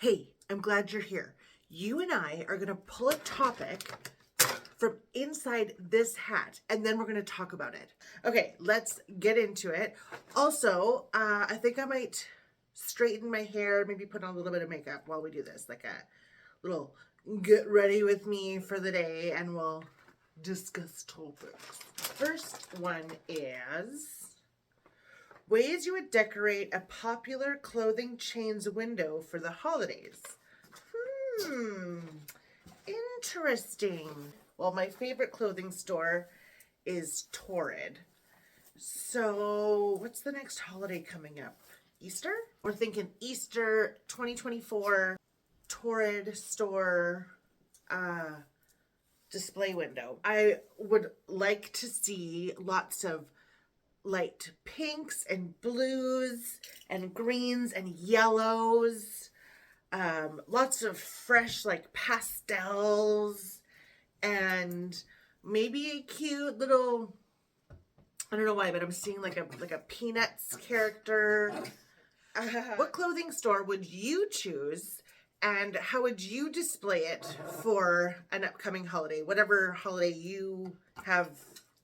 Hey, I'm glad you're here. You and I are going to pull a topic from inside this hat, and then we're going to talk about it. Okay, let's get into it. Also, I think I might straighten my hair, maybe put on a little bit of makeup while we do this, like a little get ready with me for the day, and we'll discuss topics. First one is ways you would decorate a popular clothing chain's window for the holidays. Interesting. Well, my favorite clothing store is Torrid. So, what's the next holiday coming up? Easter? We're thinking Easter 2024 Torrid store display window. I would like to see lots of light pinks and blues and greens and yellows. Lots of fresh like pastels and maybe a cute little, I don't know why, but I'm seeing like a Peanuts character. What clothing store would you choose and how would you display it for an upcoming holiday, whatever holiday you have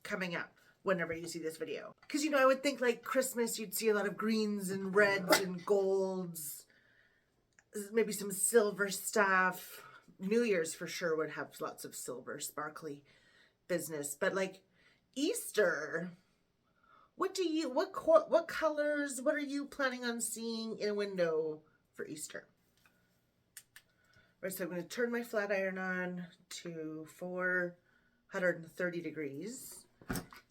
coming up whenever you see this video? Because, I would think like Christmas, you'd see a lot of greens and reds and golds, maybe some silver stuff. New Year's for sure would have lots of silver, sparkly business. But like Easter, what colors, what are you planning on seeing in a window for Easter? Right, so I'm going to turn my flat iron on to 430 degrees.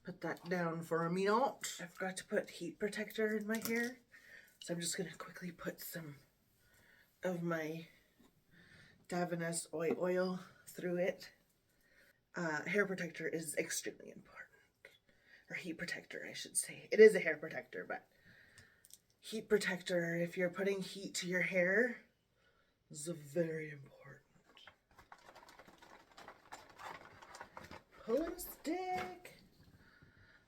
Put that down for a minute. I forgot to put heat protector in my hair, so I'm just going to quickly put some of my Davines oil through it. Hair protector is extremely important. Or heat protector, I should say. It is a hair protector, but heat protector, if you're putting heat to your hair, is very important. Pulling stick.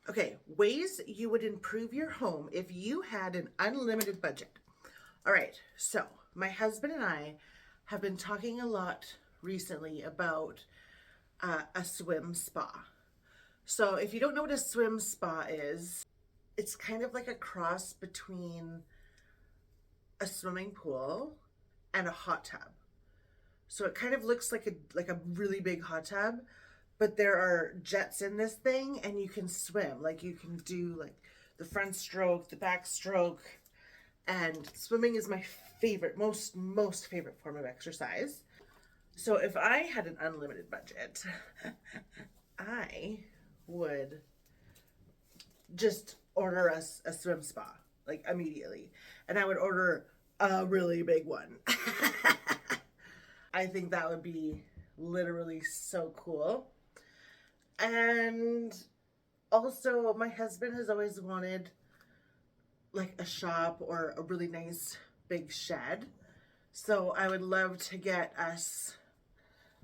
Okay, ways you would improve your home if you had an unlimited budget. All right, so my husband and I have been talking a lot recently about a swim spa. So if you don't know what a swim spa is, it's kind of like a cross between a swimming pool and a hot tub. So it kind of looks like a really big hot tub, but there are jets in this thing and you can swim. Like you can do like the front stroke, the back stroke, and swimming is my favorite, most favorite form of exercise. So if I had an unlimited budget, I would just order us a swim spa, like immediately. And I would order a really big one. I think that would be literally so cool. And also my husband has always wanted like a shop or a really nice big shed. So I would love to get us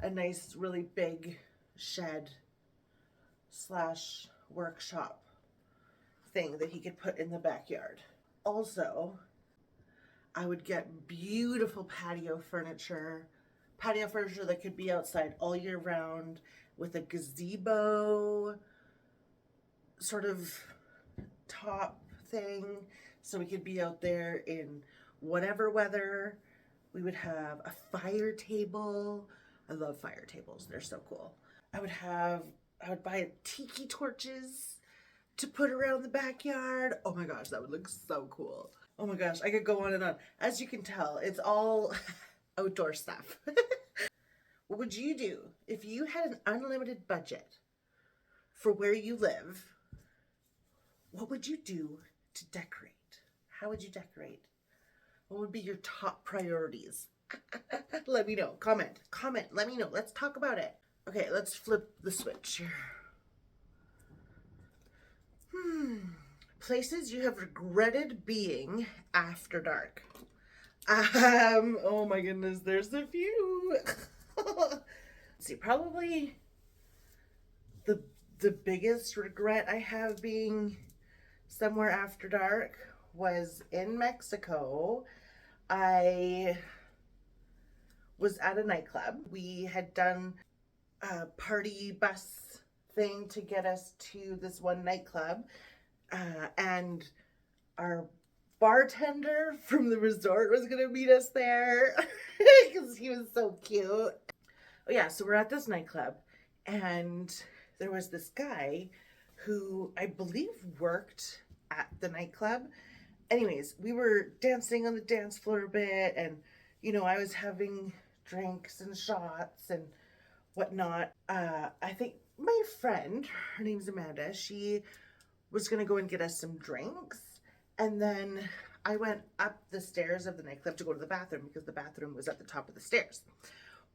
a nice really big shed / workshop thing that he could put in the backyard. Also, I would get beautiful patio furniture that could be outside all year round with a gazebo sort of top thing, so we could be out there in whatever weather. We would have a fire table. I love fire tables. They're so cool. I would buy tiki torches to put around the backyard. Oh my gosh, that would look so cool. Oh my gosh, I could go on and on. As you can tell, it's all outdoor stuff. What would you do if you had an unlimited budget for where you live? What would you do to decorate? How would you decorate? What would be your top priorities? Let me know. Comment. Let me know. Let's talk about it. Okay, let's flip the switch here. Places you have regretted being after dark. Oh my goodness, there's a few. Let's see, probably the biggest regret I have being somewhere after dark was in Mexico. I was at a nightclub. We had done a party bus thing to get us to this one nightclub. And our bartender from the resort was going to meet us there because he was so cute. Oh, yeah, so we're at this nightclub, and there was this guy who I believe worked at the nightclub. Anyways, we were dancing on the dance floor a bit, and I was having drinks and shots and whatnot. I think my friend, her name's Amanda, she was gonna go and get us some drinks, and then I went up the stairs of the nightclub to go to the bathroom because the bathroom was at the top of the stairs.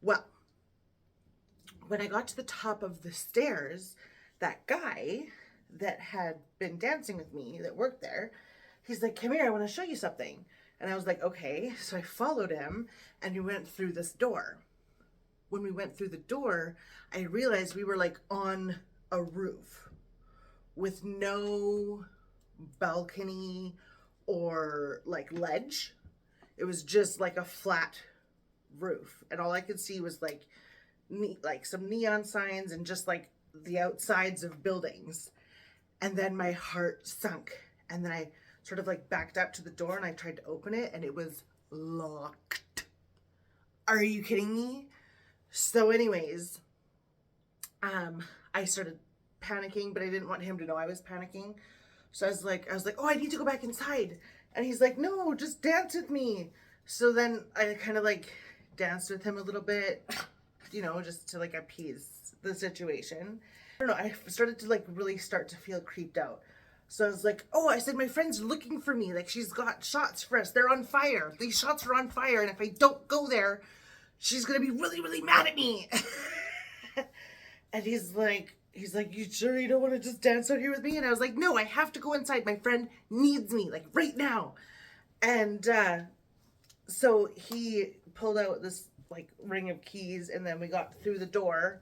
Well, when I got to the top of the stairs, that guy that had been dancing with me, that worked there, he's like, "Come here, I want to show you something." And I was like, "Okay." So I followed him, and we went through this door. When we went through the door, I realized we were like on a roof with no balcony or like ledge. It was just like a flat roof, and all I could see was like some neon signs and just like the outsides of buildings. And then my heart sunk, and then I sort of like backed up to the door, and I tried to open it, and it was locked. Are you kidding me? So anyways, I started panicking, but I didn't want him to know I was panicking. So I was like, "Oh, I need to go back inside." And he's like, "No, just dance with me." So then I kind of like danced with him a little bit, just to like appease the situation. I don't know, I started to like really start to feel creeped out. So I was like, "Oh," I said, "my friend's looking for me. Like, she's got shots for us. They're on fire. These shots are on fire. And if I don't go there, she's going to be really, really mad at me." And he's like, "You sure you don't want to just dance out here with me?" And I was like, "No, I have to go inside. My friend needs me, like right now." And so he pulled out this like ring of keys, and then we got through the door.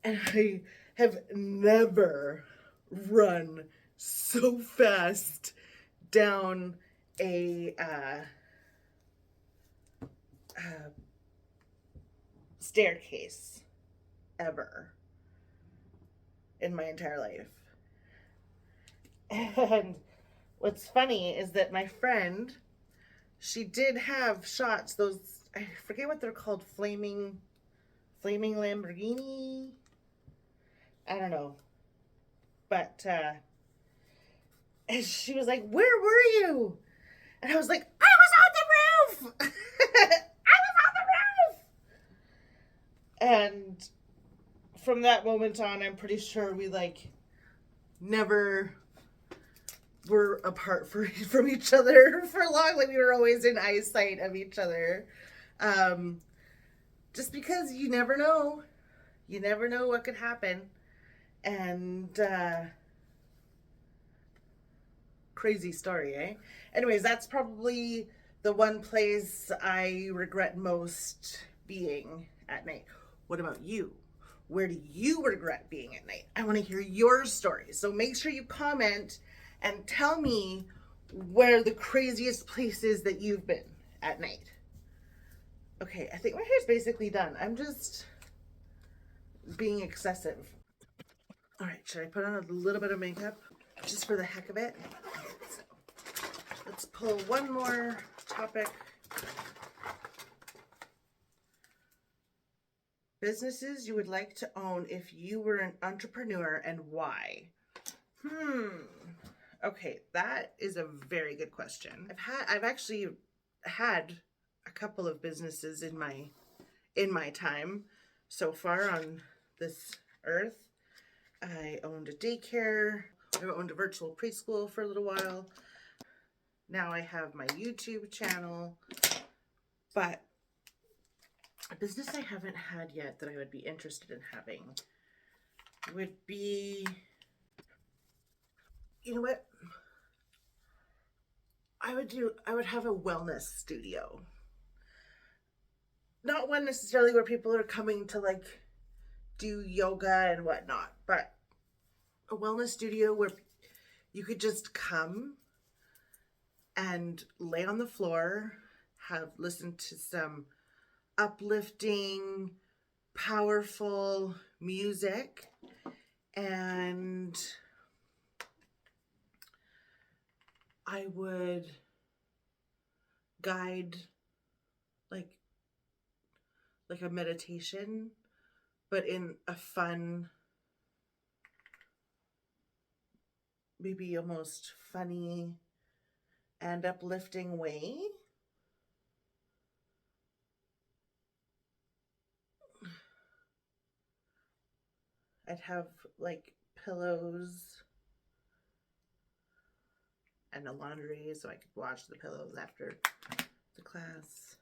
And I have never run so fast down a staircase ever in my entire life. And what's funny is that my friend, she did have shots, those, I forget what they're called, flaming Lamborghini, I don't know, but and she was like, "Where were you?" And I was like, "I was on the roof." I was on the roof. And from that moment on, I'm pretty sure we like never were apart from each other for long. Like, we were always in eyesight of each other. Just because you never know what could happen. And crazy story, eh? Anyways, that's probably the one place I regret most being at night. What about you? Where do you regret being at night? I want to hear your stories. So make sure you comment and tell me where the craziest place is that you've been at night. Okay, I think my hair's basically done. I'm just being excessive. All right, should I put on a little bit of makeup just for the heck of it? So, let's pull one more topic. Businesses you would like to own if you were an entrepreneur, and why? Okay, that is a very good question. I've actually had a couple of businesses in my time so far on this earth. I owned a daycare. I owned a virtual preschool for a little while. Now I have my YouTube channel. But a business I haven't had yet that I would be interested in having would be, you know what? I would have a wellness studio. Not one necessarily where people are coming to like do yoga and whatnot, but a wellness studio where you could just come and lay on the floor, have listened to some uplifting, powerful music, and I would guide like a meditation, but in a fun, maybe almost funny and uplifting way. I'd have like pillows and a laundry so I could wash the pillows after the class.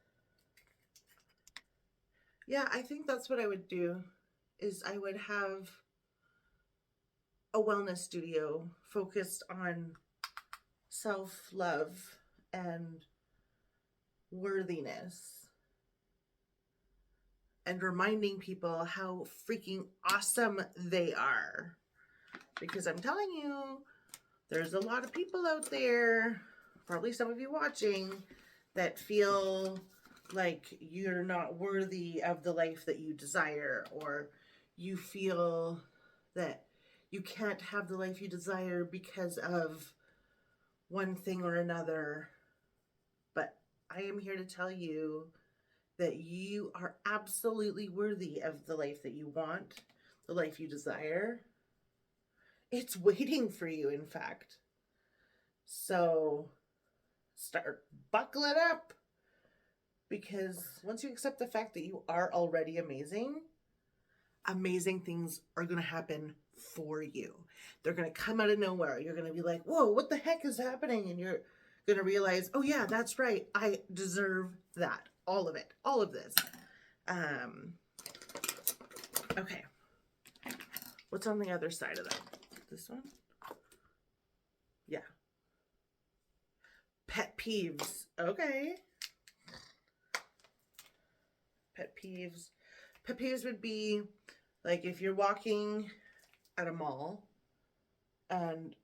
Yeah, I think that's what I would do, is I would have a wellness studio focused on self-love and worthiness, and reminding people how freaking awesome they are. Because I'm telling you, there's a lot of people out there, probably some of you watching, that feel like you're not worthy of the life that you desire, or you feel that you can't have the life you desire because of one thing or another. But I am here to tell you that you are absolutely worthy of the life that you want, the life you desire. It's waiting for you, in fact. So start buckling up, because once you accept the fact that you are already amazing, amazing things are going to happen for you. They're going to come out of nowhere. You're going to be like, whoa, what the heck is happening? And you're going to realize, oh yeah, that's right. I deserve that. All of it. All of this. Okay. What's on the other side of that? This one? Yeah. Pet peeves. Okay. Pet peeves. Pet peeves would be like if you're walking at a mall and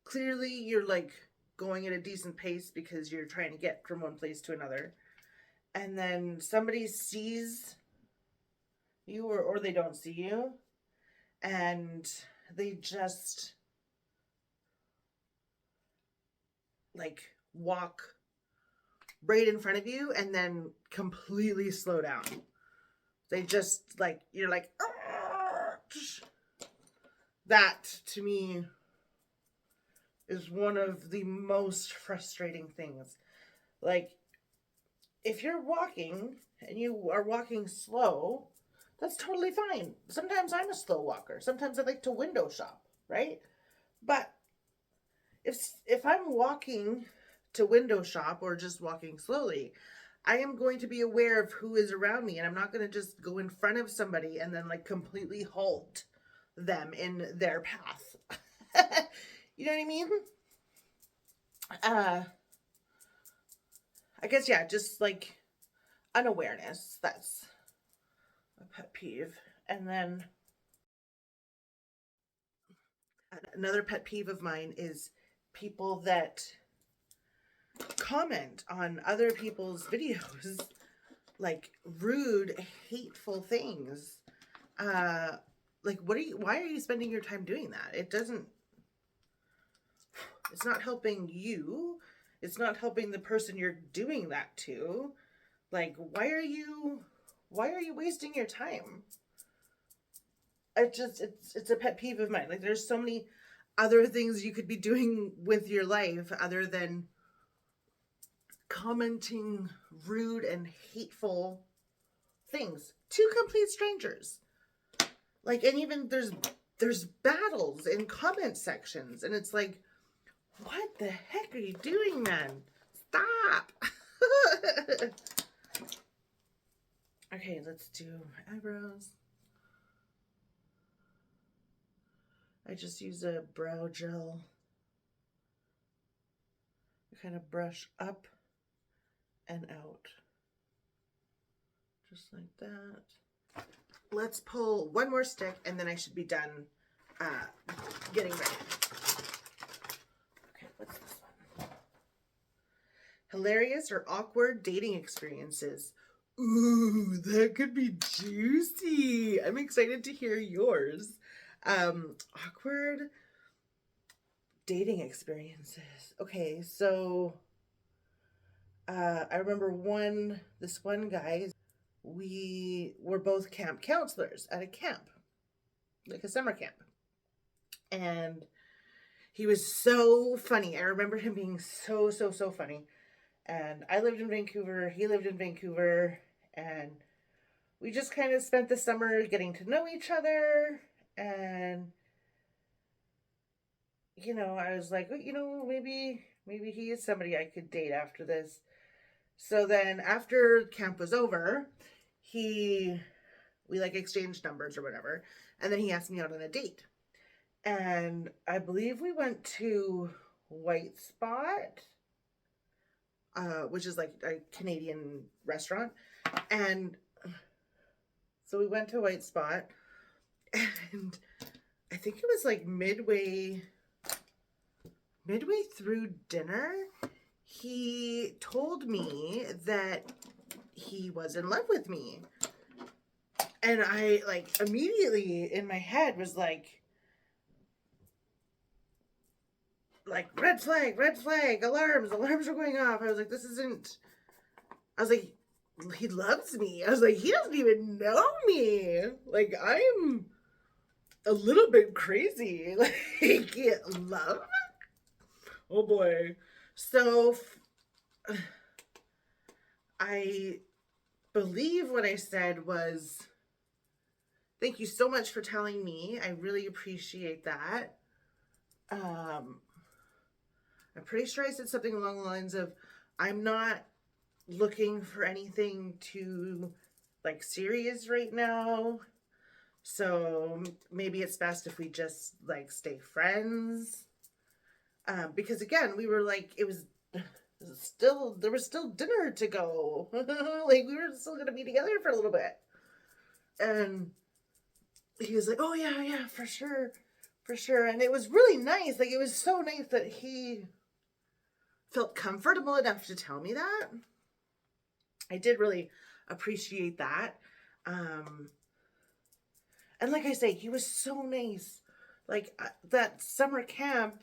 clearly you're like going at a decent pace because you're trying to get from one place to another, and then somebody sees you, or they don't see you, and they just like walk right in front of you and then completely slow down. They just like, you're like, that to me is one of the most frustrating things. Like, if you're walking and you are walking slow, that's totally fine. Sometimes I'm a slow walker. Sometimes I like to window shop, right? But if I'm walking to window shop or just walking slowly, I am going to be aware of who is around me, and I'm not going to just go in front of somebody and then like completely halt them in their path. You know what I mean? I guess, yeah, just like unawareness. That's a pet peeve. And then another pet peeve of mine is people that comment on other people's videos like rude, hateful things. Like, why are you spending your time doing that? It's not helping you. It's not helping the person you're doing that to. Like, why are you wasting your time? It's a pet peeve of mine. Like, there's so many other things you could be doing with your life other than commenting rude and hateful things to complete strangers. Like, and even there's battles in comment sections, and it's like, what the heck are you doing, man? Stop. Okay, let's do eyebrows. I just use a brow gel. I kind of brush up and out. Just like that. Let's pull one more stick and then I should be done getting ready. Okay, what's this one? Hilarious or awkward dating experiences. Ooh, that could be juicy. I'm excited to hear yours. Awkward dating experiences. Okay, so I remember this one guy, we were both camp counselors at a camp, like a summer camp. And he was so funny. I remember him being so funny. And I lived in Vancouver, he lived in Vancouver, and we just kind of spent the summer getting to know each other. And I was like, maybe he is somebody I could date after this. So then after camp was over, we like exchanged numbers or whatever, and then he asked me out on a date. And I believe we went to White Spot, which is like a Canadian restaurant. And so we went to White Spot, and I think it was like midway through dinner, he told me that he was in love with me. And I like immediately in my head was like red flag, alarms are going off. I was like, he loves me. I was like, he doesn't even know me. Like, I'm a little bit crazy. Like, love? Oh boy. So I believe what I said was, thank you so much for telling me. I really appreciate that. I'm pretty sure I said something along the lines of, I'm not looking for anything too like serious right now. So maybe it's best if we just like stay friends. Because again, we were like, there was still dinner to go. Like we were still gonna be together for a little bit. And he was like, oh yeah, for sure. And it was really nice. Like, it was so nice that he felt comfortable enough to tell me that. I did really appreciate that. And like I say, he was so nice. Like, that summer camp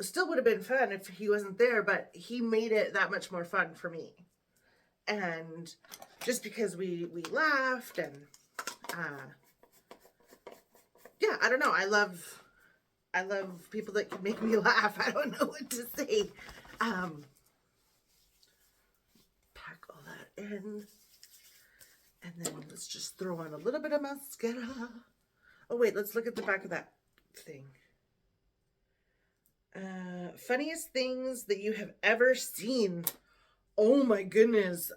still would have been fun if he wasn't there, but he made it that much more fun for me. And just because we laughed and yeah, I don't know. I love people that can make me laugh. I don't know what to say. Pack all that in. And then let's just throw on a little bit of mascara. Oh wait, let's look at the back of that thing. Funniest things that you have ever seen. Oh my goodness.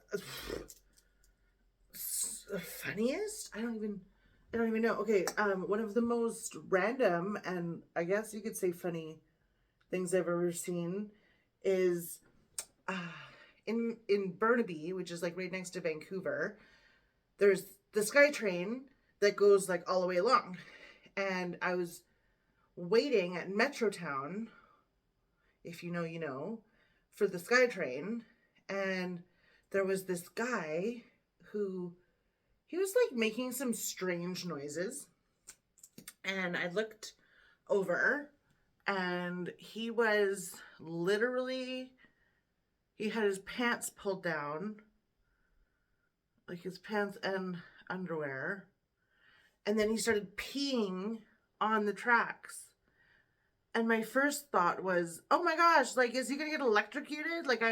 Funniest? I don't even know. Okay, one of the most random and I guess you could say funny things I've ever seen is in Burnaby, which is like right next to Vancouver. There's the SkyTrain that goes like all the way along, and I was waiting at Metrotown, if you know, you know, for the SkyTrain, and there was this guy who he was like making some strange noises, and I looked over and he was literally, he had his pants pulled down, like his pants and underwear, and then he started peeing on the tracks. And my first thought was, oh my gosh, like, is he gonna get electrocuted? Like,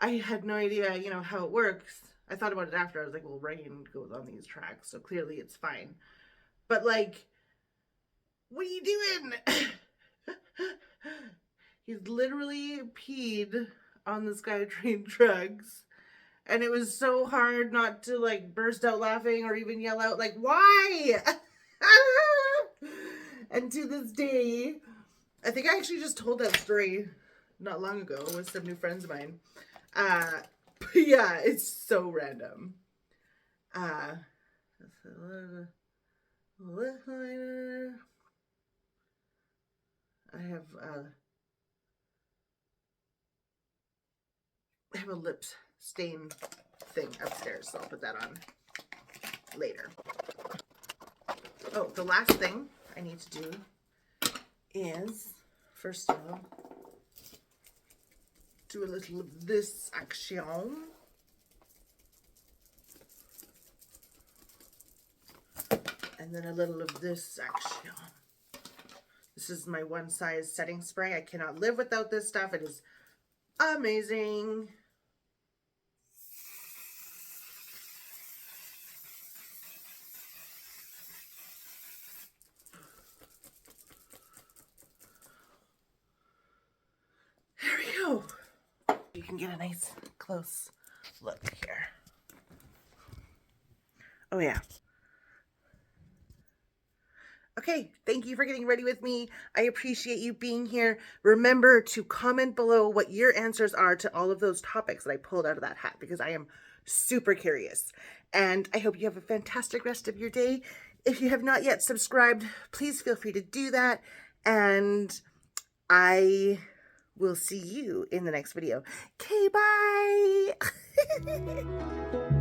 I had no idea, you know, how it works. I thought about it after. I was like, well, rain goes on these tracks, so clearly it's fine. But like, what are you doing? He's literally peed on the SkyTrain tracks. And it was so hard not to like burst out laughing or even yell out, like, why? And to this day, I think I actually just told that story not long ago with some new friends of mine. But yeah, it's so random. I have I have a lip stain thing upstairs, so I'll put that on later. Oh, the last thing I need to do is, first of all, do a little of this action. And then a little of this action. This is my one size setting spray. I cannot live without this stuff. It is amazing. There we go. You can get a nice close look here. Oh yeah. Okay, thank you for getting ready with me. I appreciate you being here. Remember to comment below what your answers are to all of those topics that I pulled out of that hat, because I am super curious. And I hope you have a fantastic rest of your day. If you have not yet subscribed, please feel free to do that. And I will see you in the next video. Okay, bye.